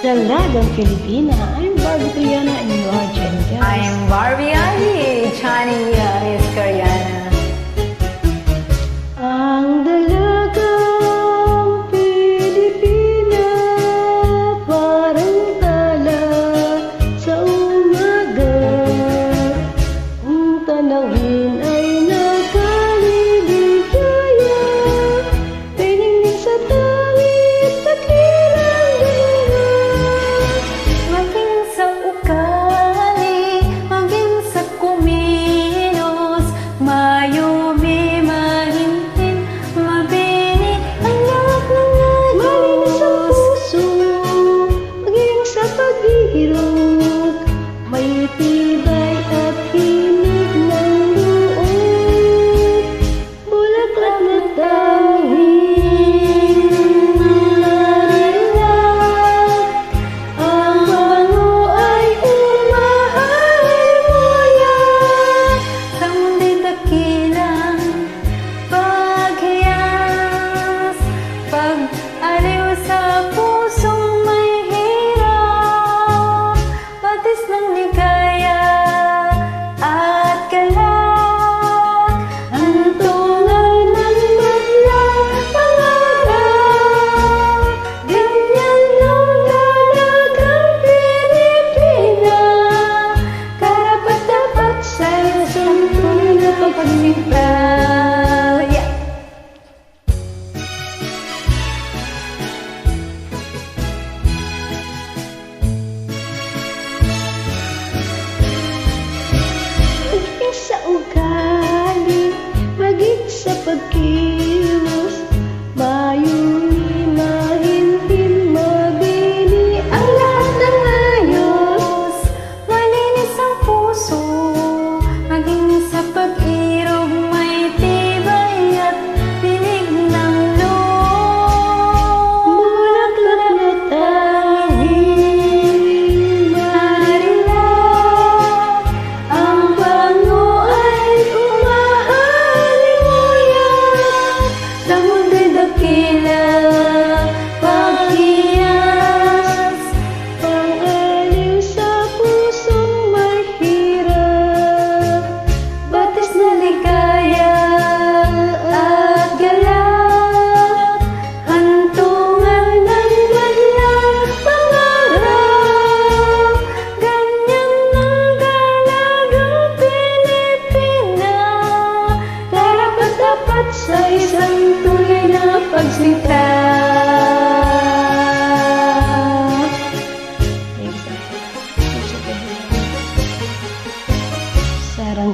Dalagang Pilipina. I'm Barbie Triana and you are Jenny Gas. I am Barbie Ali, Chani Alice Cariana. Ang dalagang Pilipina, parang tala sa umaga. Kung tanawin ay nakaliligaya, piningin sa tangit, takirang dalawa. Maging sa ukali, maging sa kumilos, mayumi, mahinhin, mabini, ang lahat ng Malinis ang ayos. puso, maging sa paghihirap, may tibay at hinig ng loob. Bulaklak na tanging narilag, ang bango ay umaharmonia. Sa mundi dakilang paghiyas, pag-aliw sa pusong may hirap, batis ng ligaya at galak, Hantungan ng madlang pangarap, ganyan ang dalagang Pilipina. Karapat-dapat sa isang tunay na pagsinta. yeah. Maging sa ugali, maging sa pagkilos, mayuni, mahinhin, mabini, ang lahat ng ayos. Malinis ang puso, maging sa pag-irog, may tibay at dinig ng loob. Bulaklak na tanging marilag, ang bango ay umaharmonia. Sa mundi dakila, paghiyas, Pang-aliw sa pusong mahirap, batis na ligaya at galak, hantungan ng madlang pangarap, ganyan ang dalagang Pilipina. karapat-dapat sa isang tunay na pagsinta. Sarang